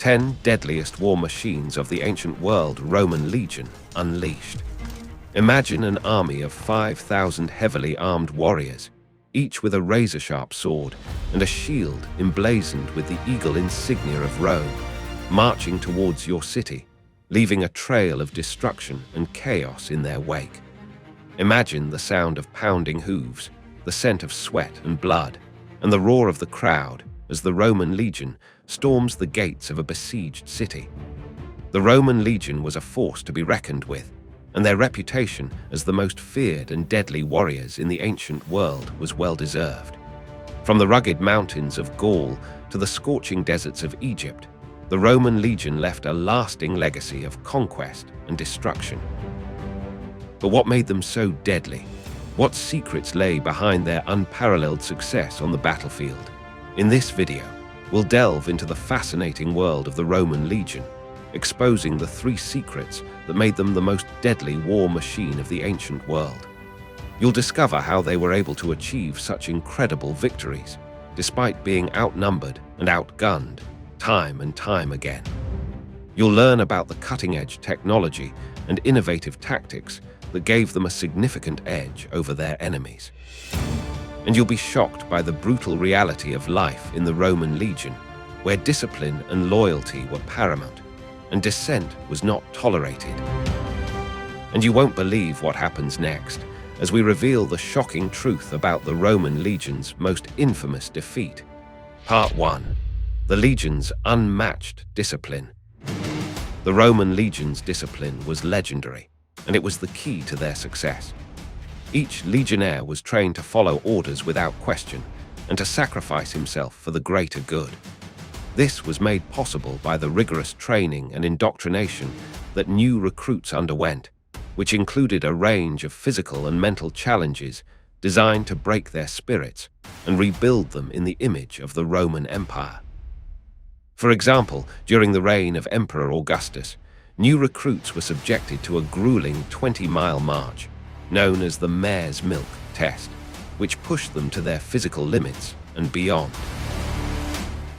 10 deadliest war machines of the ancient world, Roman legion, unleashed. Imagine an army of 5,000 heavily armed warriors, each with a razor-sharp sword and a shield emblazoned with the eagle insignia of Rome, marching towards your city, leaving a trail of destruction and chaos in their wake. Imagine the sound of pounding hooves, the scent of sweat and blood, and the roar of the crowd as the Roman legion storms the gates of a besieged city. The Roman legion was a force to be reckoned with, and their reputation as the most feared and deadly warriors in the ancient world was well-deserved. From the rugged mountains of Gaul to the scorching deserts of Egypt, the Roman legion left a lasting legacy of conquest and destruction. But what made them so deadly? What secrets lay behind their unparalleled success on the battlefield? In this video, we'll delve into the fascinating world of the Roman legion, exposing the 3 secrets that made them the most deadly war machine of the ancient world. You'll discover how they were able to achieve such incredible victories, despite being outnumbered and outgunned time and time again. You'll learn about the cutting-edge technology and innovative tactics that gave them a significant edge over their enemies. And you'll be shocked by the brutal reality of life in the Roman legion, where discipline and loyalty were paramount, and dissent was not tolerated. And you won't believe what happens next, as we reveal the shocking truth about the Roman legion's most infamous defeat. Part 1. The legion's unmatched discipline. The Roman legion's discipline was legendary, and it was the key to their success. Each legionnaire was trained to follow orders without question and to sacrifice himself for the greater good. This was made possible by the rigorous training and indoctrination that new recruits underwent, which included a range of physical and mental challenges designed to break their spirits and rebuild them in the image of the Roman Empire. For example, during the reign of Emperor Augustus, new recruits were subjected to a grueling 20-mile march, known as the Mare's Milk Test, which pushed them to their physical limits and beyond.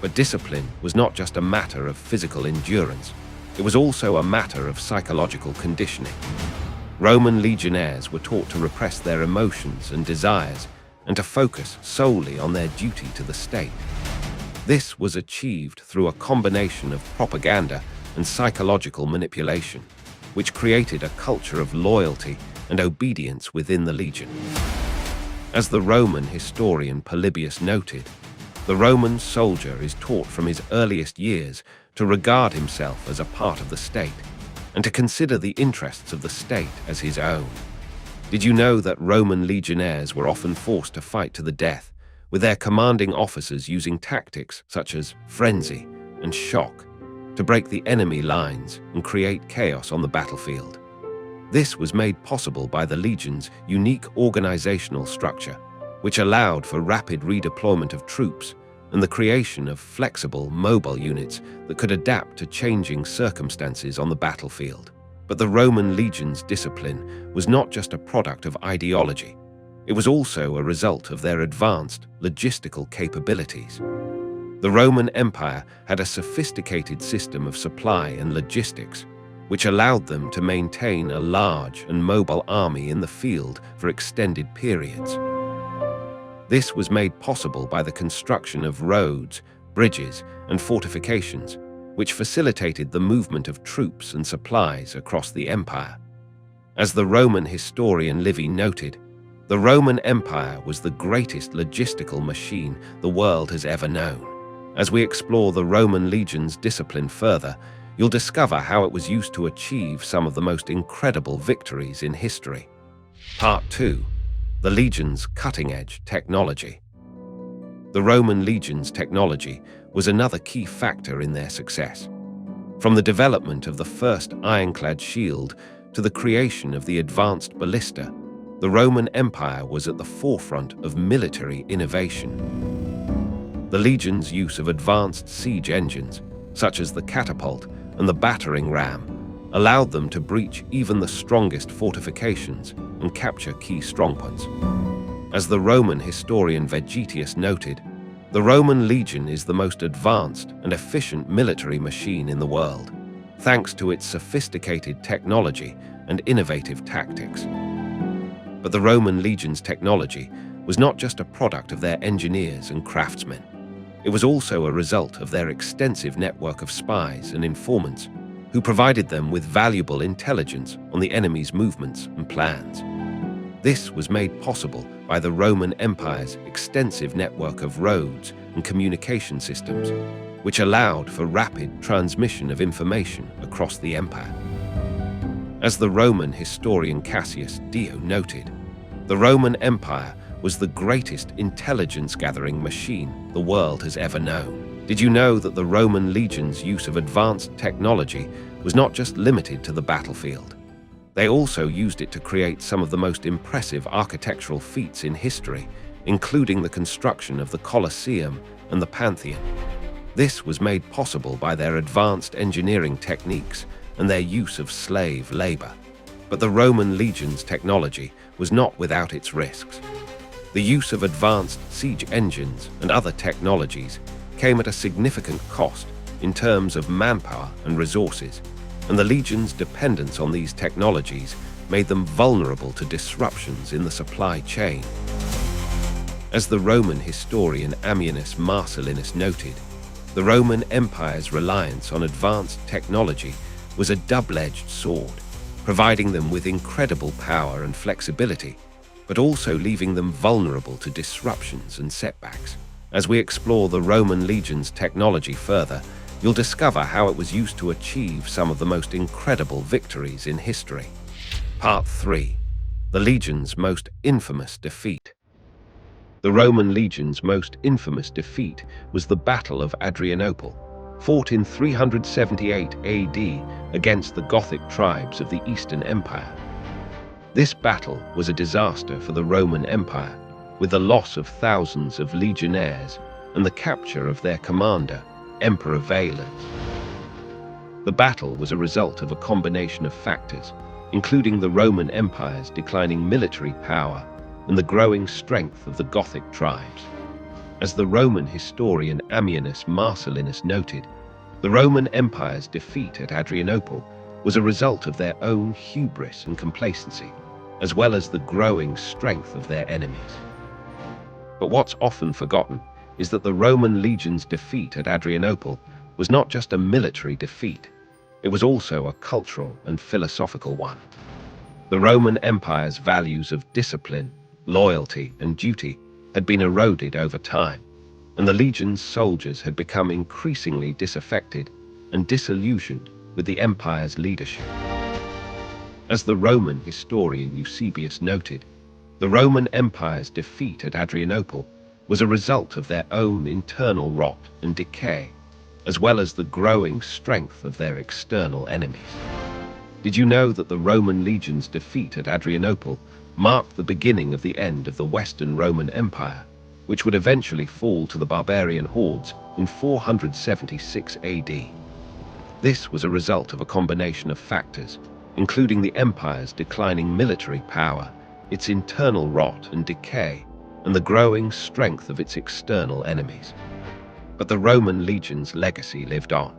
But discipline was not just a matter of physical endurance, it was also a matter of psychological conditioning. Roman legionnaires were taught to repress their emotions and desires and to focus solely on their duty to the state. This was achieved through a combination of propaganda and psychological manipulation, which created a culture of loyalty and obedience within the legion. As the Roman historian Polybius noted, the Roman soldier is taught from his earliest years to regard himself as a part of the state and to consider the interests of the state as his own. Did you know that Roman legionnaires were often forced to fight to the death, with their commanding officers using tactics such as frenzy and shock to break the enemy lines and create chaos on the battlefield? This was made possible by the legion's unique organizational structure, which allowed for rapid redeployment of troops and the creation of flexible, mobile units that could adapt to changing circumstances on the battlefield. But the Roman legion's discipline was not just a product of ideology. It was also a result of their advanced logistical capabilities. The Roman Empire had a sophisticated system of supply and logistics, which allowed them to maintain a large and mobile army in the field for extended periods. This was made possible by the construction of roads, bridges, and fortifications, which facilitated the movement of troops and supplies across the empire. As the Roman historian Livy noted, the Roman Empire was the greatest logistical machine the world has ever known. As we explore the Roman legion's discipline further, you'll discover how it was used to achieve some of the most incredible victories in history. Part 2. The legion's cutting-edge technology. The Roman legion's technology was another key factor in their success. From the development of the first ironclad shield to the creation of the advanced ballista, the Roman Empire was at the forefront of military innovation. The legion's use of advanced siege engines, such as the catapult and the battering ram, allowed them to breach even the strongest fortifications and capture key strongpoints. As the Roman historian Vegetius noted, The Roman legion is the most advanced and efficient military machine in the world, thanks to its sophisticated technology and innovative tactics. But the Roman legion's technology was not just a product of their engineers and craftsmen. It was also a result of their extensive network of spies and informants who provided them with valuable intelligence on the enemy's movements and plans. This was made possible by the Roman Empire's extensive network of roads and communication systems, which allowed for rapid transmission of information across the empire. As the Roman historian Cassius Dio noted, the Roman Empire was the greatest intelligence-gathering machine the world has ever known. Did you know that the Roman legion's use of advanced technology was not just limited to the battlefield? They also used it to create some of the most impressive architectural feats in history, including the construction of the Colosseum and the Pantheon. This was made possible by their advanced engineering techniques and their use of slave labor. But the Roman legion's technology was not without its risks. The use of advanced siege engines and other technologies came at a significant cost in terms of manpower and resources, and the legion's dependence on these technologies made them vulnerable to disruptions in the supply chain. As the Roman historian Ammianus Marcellinus noted, the Roman Empire's reliance on advanced technology was a double-edged sword, providing them with incredible power and flexibility, but also leaving them vulnerable to disruptions and setbacks. As we explore the Roman legion's technology further, you'll discover how it was used to achieve some of the most incredible victories in history. Part 3. The Legion's most infamous defeat. The Roman legion's most infamous defeat was the Battle of Adrianople, fought in 378 AD against the Gothic tribes of the Eastern Empire. This battle was a disaster for the Roman Empire, with the loss of thousands of legionnaires and the capture of their commander, Emperor Valens. The battle was a result of a combination of factors, including the Roman Empire's declining military power and the growing strength of the Gothic tribes. As the Roman historian Ammianus Marcellinus noted, the Roman Empire's defeat at Adrianople was a result of their own hubris and complacency, as well as the growing strength of their enemies. But what's often forgotten is that the Roman legion's defeat at Adrianople was not just a military defeat, it was also a cultural and philosophical one. The Roman Empire's values of discipline, loyalty, and duty had been eroded over time, and the legion's soldiers had become increasingly disaffected and disillusioned with the empire's leadership. As the Roman historian Eusebius noted, the Roman Empire's defeat at Adrianople was a result of their own internal rot and decay, as well as the growing strength of their external enemies. Did you know that the Roman legion's defeat at Adrianople marked the beginning of the end of the Western Roman Empire, which would eventually fall to the barbarian hordes in 476 AD? This was a result of a combination of factors, including the empire's declining military power, its internal rot and decay, and the growing strength of its external enemies. But the Roman legion's legacy lived on,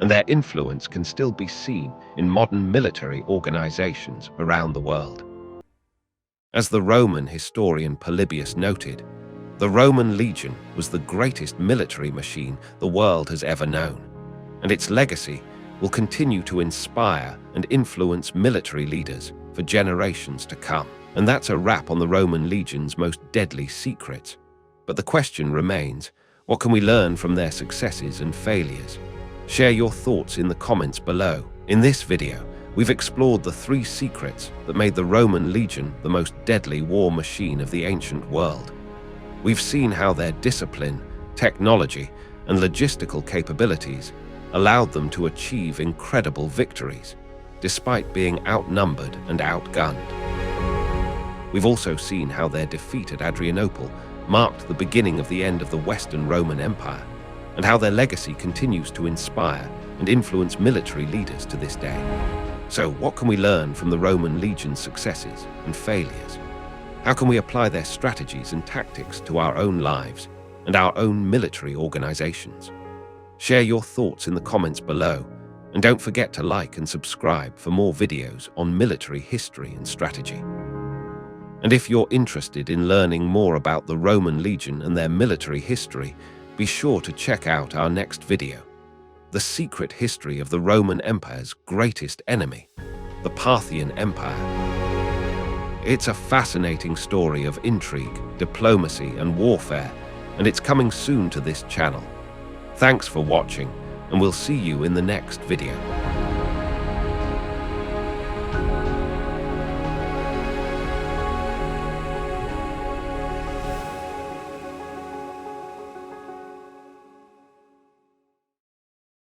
and their influence can still be seen in modern military organizations around the world. As the Roman historian Polybius noted, the Roman legion was the greatest military machine the world has ever known, and its legacy will continue to inspire and influence military leaders for generations to come. And that's a wrap on the Roman legion's most deadly secrets. But the question remains, what can we learn from their successes and failures? Share your thoughts in the comments below. In this video, we've explored the 3 secrets that made the Roman legion the most deadly war machine of the ancient world. We've seen how their discipline, technology, and logistical capabilities allowed them to achieve incredible victories, despite being outnumbered and outgunned. We've also seen how their defeat at Adrianople marked the beginning of the end of the Western Roman Empire, and how their legacy continues to inspire and influence military leaders to this day. So, what can we learn from the Roman legion's successes and failures? How can we apply their strategies and tactics to our own lives and our own military organizations. Share your thoughts in the comments below, and don't forget to like and subscribe for more videos on military history and strategy. And if you're interested in learning more about the Roman legion and their military history, be sure to check out our next video, The Secret History of the Roman Empire's Greatest Enemy, the Parthian Empire. It's a fascinating story of intrigue, diplomacy, and warfare, and it's coming soon to this channel. Thanks for watching, and we'll see you in the next video.